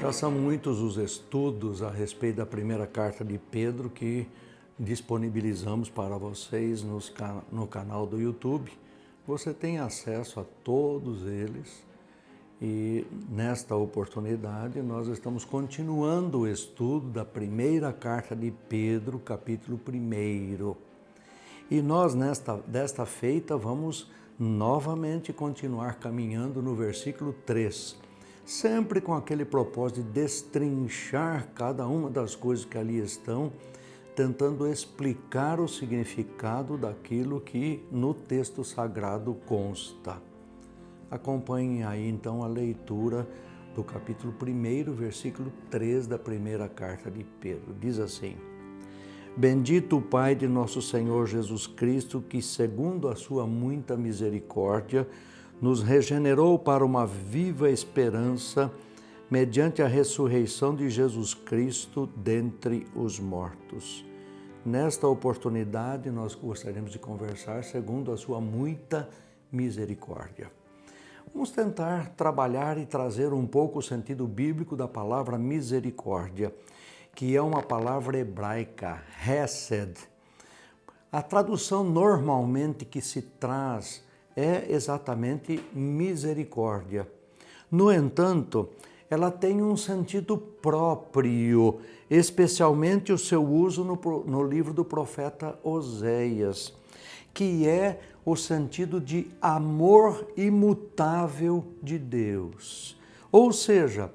Já são muitos os estudos a respeito da primeira carta de Pedro que disponibilizamos para vocês no canal do YouTube. Você tem acesso a todos eles e nesta oportunidade nós estamos continuando o estudo da primeira carta de Pedro, capítulo 1. E nós desta feita vamos novamente continuar caminhando no versículo 3. Sempre com aquele propósito de destrinchar cada uma das coisas que ali estão, tentando explicar o significado daquilo que no texto sagrado consta. Acompanhem aí então a leitura do capítulo 1, versículo 3 da primeira carta de Pedro. Diz assim: Bendito o Pai de nosso Senhor Jesus Cristo, que segundo a sua muita misericórdia, nos regenerou para uma viva esperança, mediante a ressurreição de Jesus Cristo dentre os mortos. Nesta oportunidade, nós gostaríamos de conversar segundo a sua muita misericórdia. Vamos tentar trabalhar e trazer um pouco o sentido bíblico da palavra misericórdia, que é uma palavra hebraica, hesed. A tradução normalmente que se traz é exatamente misericórdia. No entanto, ela tem um sentido próprio, especialmente o seu uso no livro do profeta Oséias, que é o sentido de amor imutável de Deus. Ou seja,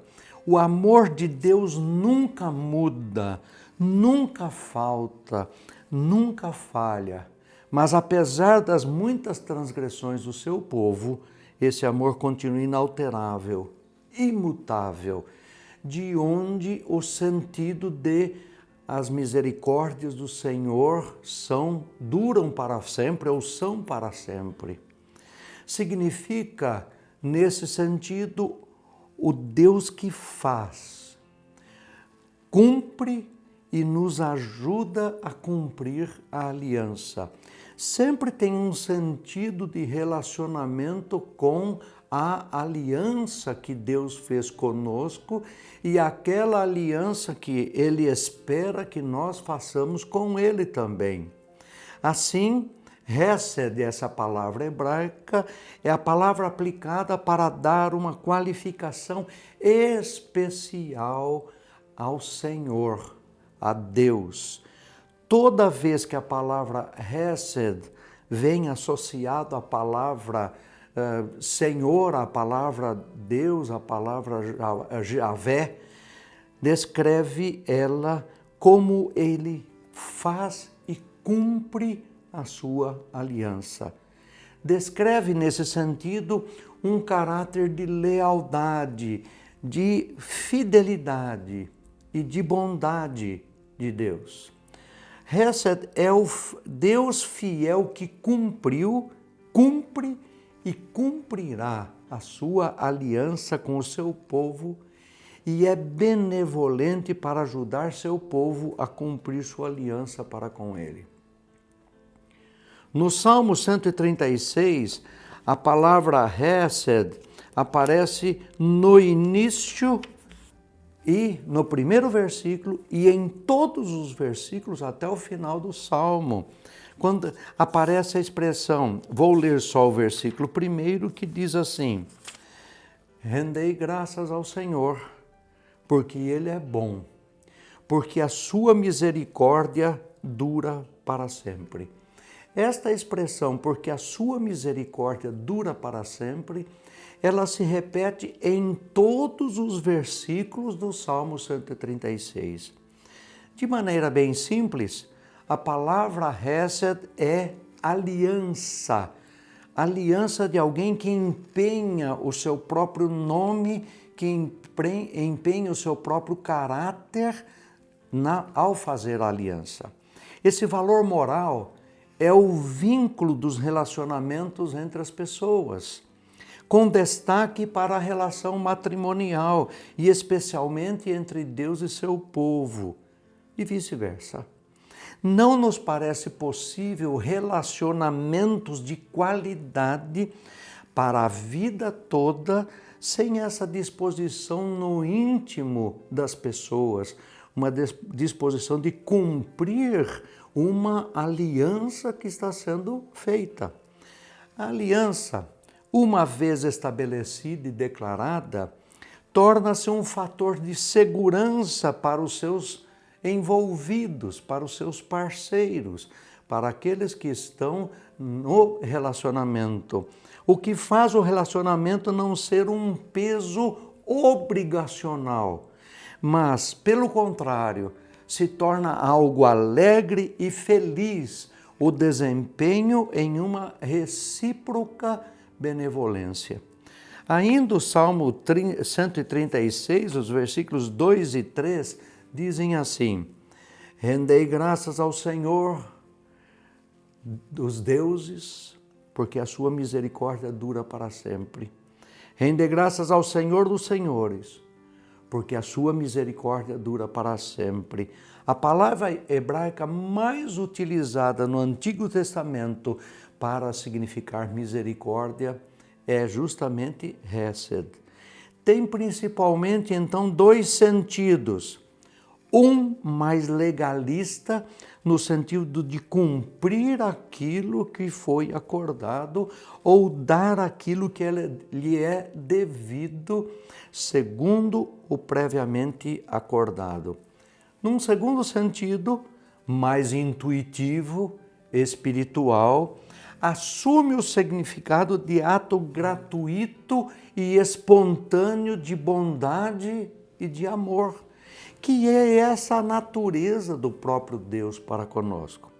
o amor de Deus nunca muda, nunca falta, nunca falha. Mas apesar das muitas transgressões do seu povo, esse amor continua inalterável, imutável, de onde o sentido de as misericórdias do Senhor duram para sempre ou são para sempre. Significa, nesse sentido, o Deus que faz, cumpre e nos ajuda a cumprir a aliança. Sempre tem um sentido de relacionamento com a aliança que Deus fez conosco e aquela aliança que Ele espera que nós façamos com Ele também. Assim, hesed, essa palavra hebraica, é a palavra aplicada para dar uma qualificação especial ao Senhor, a Deus. Toda vez que a palavra hesed vem associado à palavra Senhor, à palavra Deus, à palavra Javé, descreve ela como Ele faz e cumpre a sua aliança. Descreve nesse sentido um caráter de lealdade, de fidelidade e de bondade de Deus. Hesed é o Deus fiel que cumpriu, cumpre e cumprirá a sua aliança com o seu povo e é benevolente para ajudar seu povo a cumprir sua aliança para com ele. No Salmo 136, a palavra hesed aparece no início e no primeiro versículo e em todos os versículos até o final do Salmo. Quando aparece a expressão, vou ler só o versículo 1 que diz assim: Rendei graças ao Senhor, porque Ele é bom, porque a sua misericórdia dura para sempre. Esta expressão, porque a sua misericórdia dura para sempre, ela se repete em todos os versículos do Salmo 136. De maneira bem simples, a palavra hesed é aliança. Aliança de alguém que empenha o seu próprio nome, que empenha o seu próprio caráter ao fazer a aliança. Esse valor moral é o vínculo dos relacionamentos entre as pessoas, com destaque para a relação matrimonial e especialmente entre Deus e seu povo, e vice-versa. Não nos parece possível relacionamentos de qualidade para a vida toda, sem essa disposição no íntimo das pessoas, uma disposição de cumprir uma aliança que está sendo feita. A aliança, uma vez estabelecida e declarada, torna-se um fator de segurança para os seus envolvidos, para os seus parceiros, para aqueles que estão no relacionamento. O que faz o relacionamento não ser um peso obrigacional, mas, pelo contrário, se torna algo alegre e feliz o desempenho em uma recíproca benevolência. Ainda o Salmo 136, os versículos 2 e 3, dizem assim: rendei graças ao Senhor dos deuses, porque a sua misericórdia dura para sempre. Rendei graças ao Senhor dos senhores, porque a sua misericórdia dura para sempre. A palavra hebraica mais utilizada no Antigo Testamento para significar misericórdia é justamente Hesed. Tem principalmente, então, dois sentidos. Um mais legalista, no sentido de cumprir aquilo que foi acordado ou dar aquilo que lhe é devido, segundo o previamente acordado. Num segundo sentido, mais intuitivo, espiritual, assume o significado de ato gratuito e espontâneo de bondade e de amor, que é essa a natureza do próprio Deus para conosco.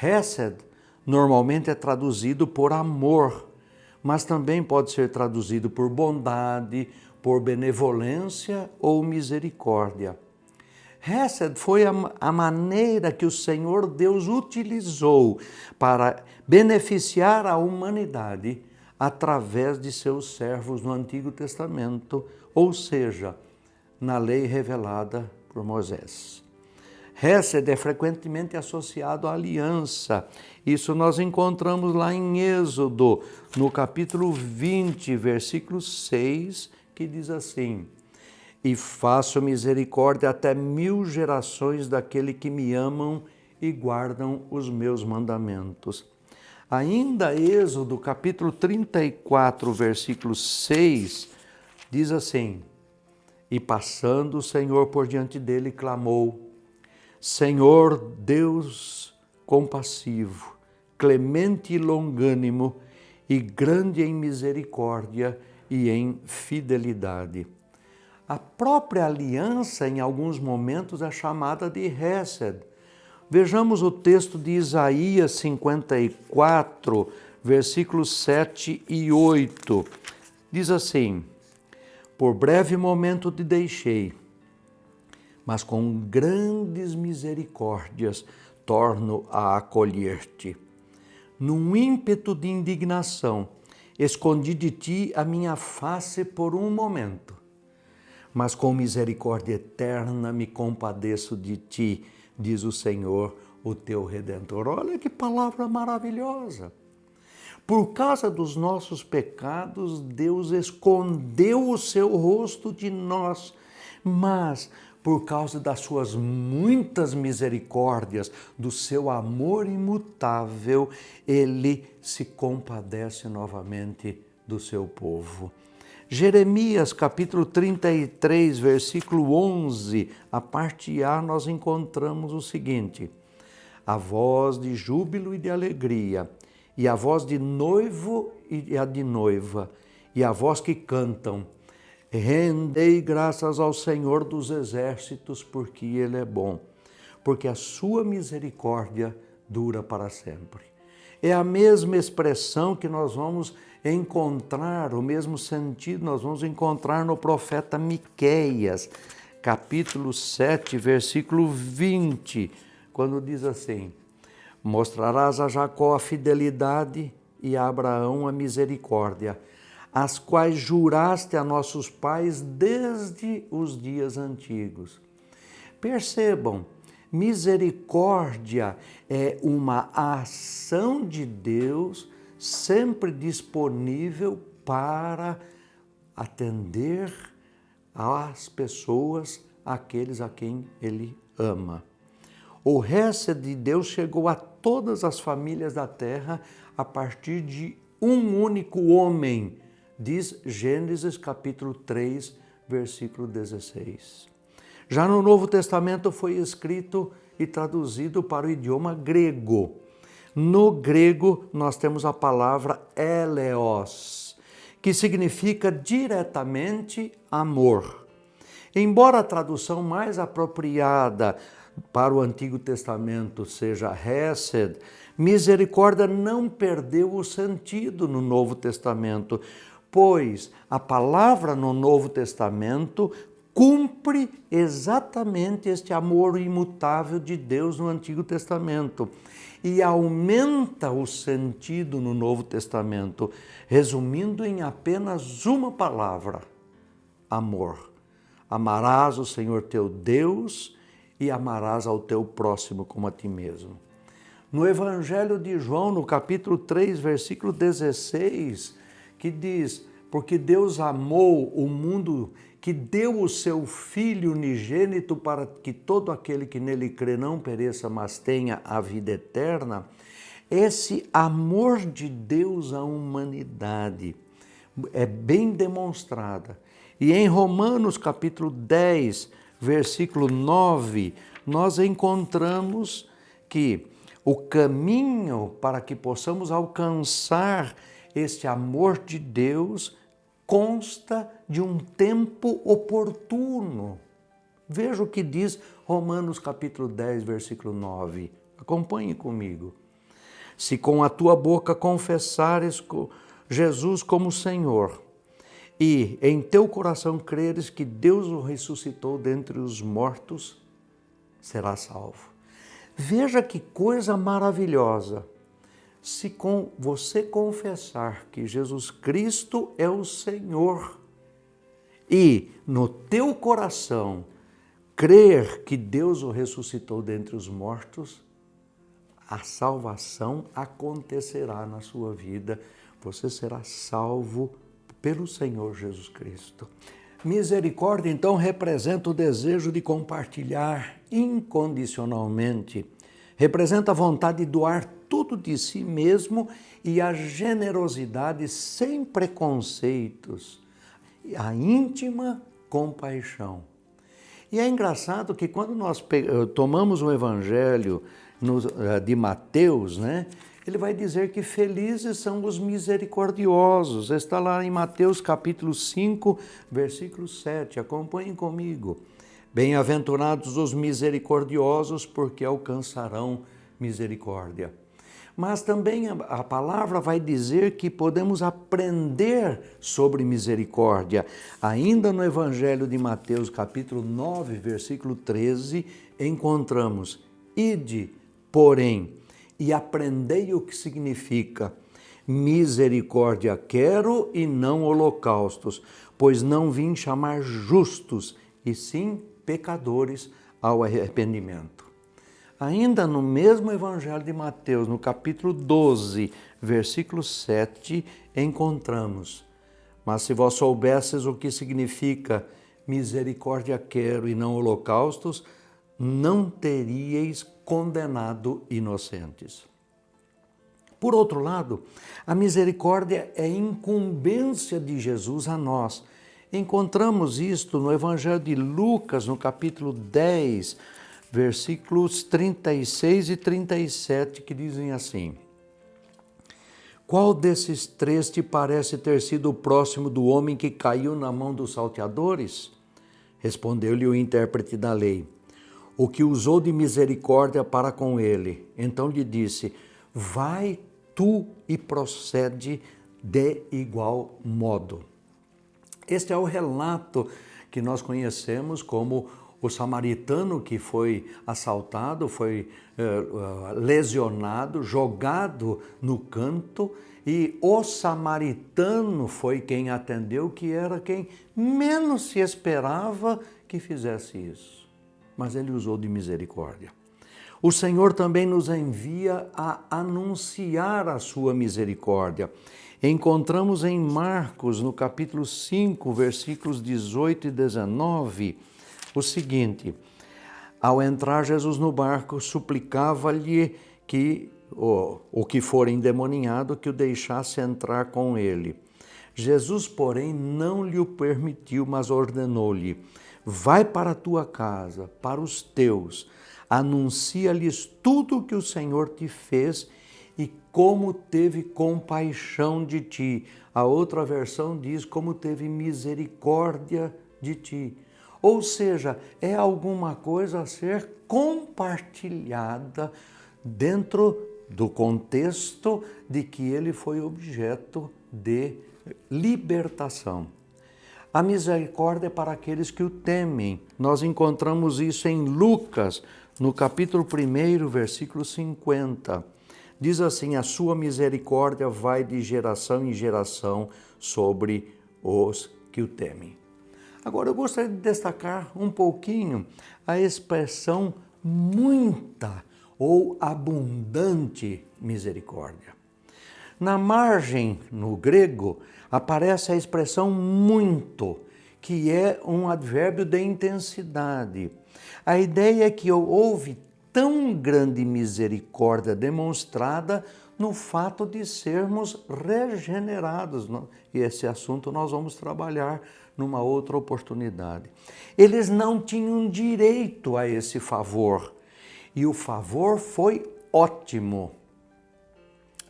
Hesed normalmente é traduzido por amor, mas também pode ser traduzido por bondade, por benevolência ou misericórdia. Hesed foi a maneira que o Senhor Deus utilizou para beneficiar a humanidade através de seus servos no Antigo Testamento, ou seja, na lei revelada por Moisés. Hesed é frequentemente associado à aliança. Isso nós encontramos lá em Êxodo, no capítulo 20, versículo 6, que diz assim: e faço misericórdia até 1000 gerações daquele que me amam e guardam os meus mandamentos. Ainda Êxodo, capítulo 34, versículo 6, diz assim: e passando o Senhor por diante dele, clamou: Senhor Deus compassivo, clemente e longânimo, e grande em misericórdia e em fidelidade. A própria aliança, em alguns momentos, é chamada de Hesed. Vejamos o texto de Isaías 54, versículos 7 e 8. Diz assim: por breve momento te deixei, mas com grandes misericórdias torno a acolher-te. Num ímpeto de indignação, escondi de ti a minha face por um momento, mas com misericórdia eterna me compadeço de ti, diz o Senhor, o teu Redentor. Olha que palavra maravilhosa! Por causa dos nossos pecados, Deus escondeu o seu rosto de nós, mas por causa das suas muitas misericórdias, do seu amor imutável, Ele se compadece novamente do seu povo. Jeremias, capítulo 33, versículo 11, a parte A, nós encontramos o seguinte: a voz de júbilo e de alegria, e a voz de noivo e a de noiva, e a voz que cantam: rendei graças ao Senhor dos exércitos, porque Ele é bom, porque a sua misericórdia dura para sempre. É a mesma expressão que nós vamos encontrar, o mesmo sentido nós vamos encontrar no profeta Miqueias, capítulo 7, versículo 20, quando diz assim: mostrarás a Jacó a fidelidade e a Abraão a misericórdia, as quais juraste a nossos pais desde os dias antigos. Percebam, misericórdia é uma ação de Deus sempre disponível para atender às pessoas, aqueles a quem Ele ama. O Hesed de Deus chegou a todas as famílias da terra a partir de um único homem, diz Gênesis capítulo 3, versículo 16. Já no Novo Testamento foi escrito e traduzido para o idioma grego. No grego nós temos a palavra eleos, que significa diretamente amor. Embora a tradução mais apropriada para o Antigo Testamento seja Hesed, misericórdia não perdeu o sentido no Novo Testamento, pois a palavra no Novo Testamento cumpre exatamente este amor imutável de Deus no Antigo Testamento e aumenta o sentido no Novo Testamento, resumindo em apenas uma palavra: amor. Amarás o Senhor teu Deus e amarás ao teu próximo como a ti mesmo. No Evangelho de João, no capítulo 3, versículo 16, que diz: porque Deus amou o mundo, que deu o seu Filho unigênito para que todo aquele que nele crê não pereça, mas tenha a vida eterna. Esse amor de Deus à humanidade é bem demonstrada. E em Romanos capítulo 10, versículo 9, nós encontramos que o caminho para que possamos alcançar este amor de Deus consta de um tempo oportuno. Veja o que diz Romanos capítulo 10, versículo 9. Acompanhe comigo. Se com a tua boca confessares Jesus como Senhor, e em teu coração creres que Deus o ressuscitou dentre os mortos, serás salvo. Veja que coisa maravilhosa. Se com você confessar que Jesus Cristo é o Senhor e no teu coração crer que Deus o ressuscitou dentre os mortos, a salvação acontecerá na sua vida. Você será salvo pelo Senhor Jesus Cristo. Misericórdia, então, representa o desejo de compartilhar incondicionalmente, representa a vontade de doar tudo de si mesmo e a generosidade sem preconceitos, a íntima compaixão. E é engraçado que quando nós tomamos o Evangelho de Mateus, né, ele vai dizer que felizes são os misericordiosos. Está lá em Mateus capítulo 5, versículo 7. Acompanhem comigo. Bem-aventurados os misericordiosos, porque alcançarão misericórdia. Mas também a palavra vai dizer que podemos aprender sobre misericórdia. Ainda no Evangelho de Mateus, capítulo 9, versículo 13, encontramos: ide, porém, e aprendei o que significa misericórdia quero e não holocaustos, pois não vim chamar justos, e sim pecadores ao arrependimento. Ainda no mesmo Evangelho de Mateus, no capítulo 12, versículo 7, encontramos: mas se vós soubesses o que significa misericórdia quero e não holocaustos, não teríeis condenado inocentes. Por outro lado, a misericórdia é incumbência de Jesus a nós. Encontramos isto no Evangelho de Lucas, no capítulo 10, versículos 36 e 37, que dizem assim: qual desses três te parece ter sido o próximo do homem que caiu na mão dos salteadores? Respondeu-lhe o intérprete da lei: o que usou de misericórdia para com ele. Então lhe disse: vai tu e procede de igual modo. Este é o relato que nós conhecemos como o samaritano que foi assaltado, foi lesionado, jogado no canto, e o samaritano foi quem atendeu, que era quem menos se esperava que fizesse isso. Mas ele usou de misericórdia. O Senhor também nos envia a anunciar a sua misericórdia. Encontramos em Marcos, no capítulo 5, versículos 18 e 19, o seguinte: ao entrar Jesus no barco, suplicava-lhe que o que for endemoninhado que o deixasse entrar com ele. Jesus, porém, não lhe o permitiu, mas ordenou-lhe: vai para a tua casa, para os teus, anuncia-lhes tudo o que o Senhor te fez e como teve compaixão de ti. A outra versão diz como teve misericórdia de ti. Ou seja, é alguma coisa a ser compartilhada dentro do contexto de que ele foi objeto de libertação. A misericórdia é para aqueles que o temem. Nós encontramos isso em Lucas, no capítulo 1, versículo 50. Diz assim: a sua misericórdia vai de geração em geração sobre os que o temem. Agora, eu gostaria de destacar um pouquinho a expressão muita ou abundante misericórdia. Na margem, no grego, aparece a expressão muito, que é um advérbio de intensidade. A ideia é que houve tão grande misericórdia demonstrada no fato de sermos regenerados. E esse assunto nós vamos trabalhar numa outra oportunidade. Eles não tinham direito a esse favor, e o favor foi ótimo.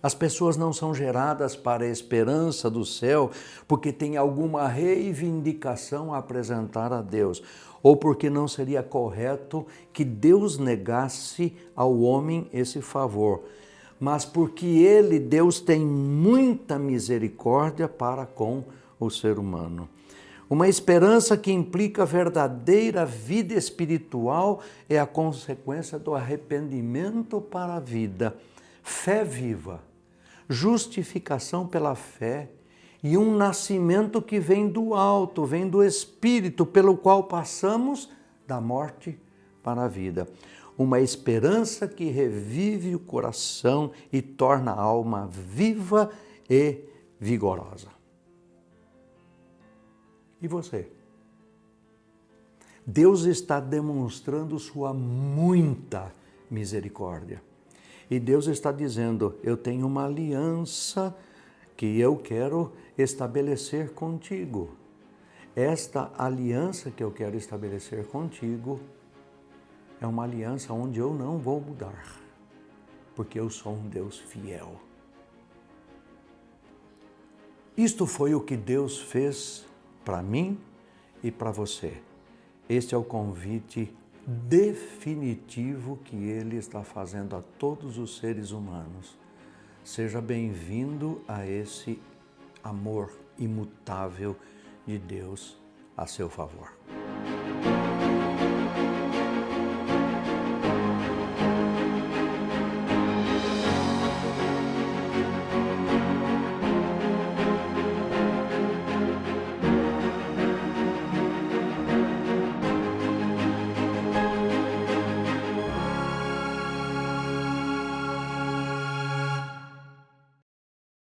As pessoas não são geradas para a esperança do céu porque tem alguma reivindicação a apresentar a Deus, ou porque não seria correto que Deus negasse ao homem esse favor, mas porque ele, Deus, tem muita misericórdia para com o ser humano. Uma esperança que implica verdadeira vida espiritual é a consequência do arrependimento para a vida, fé viva, justificação pela fé e um nascimento que vem do alto, vem do Espírito, pelo qual passamos da morte para a vida. Uma esperança que revive o coração e torna a alma viva e vigorosa. E você? Deus está demonstrando sua muita misericórdia. E Deus está dizendo: eu tenho uma aliança que eu quero estabelecer contigo. Esta aliança que eu quero estabelecer contigo é uma aliança onde eu não vou mudar, porque eu sou um Deus fiel. Isto foi o que Deus fez para mim e para você. Este é o convite definitivo que Ele está fazendo a todos os seres humanos. Seja bem-vindo a esse amor imutável de Deus a seu favor.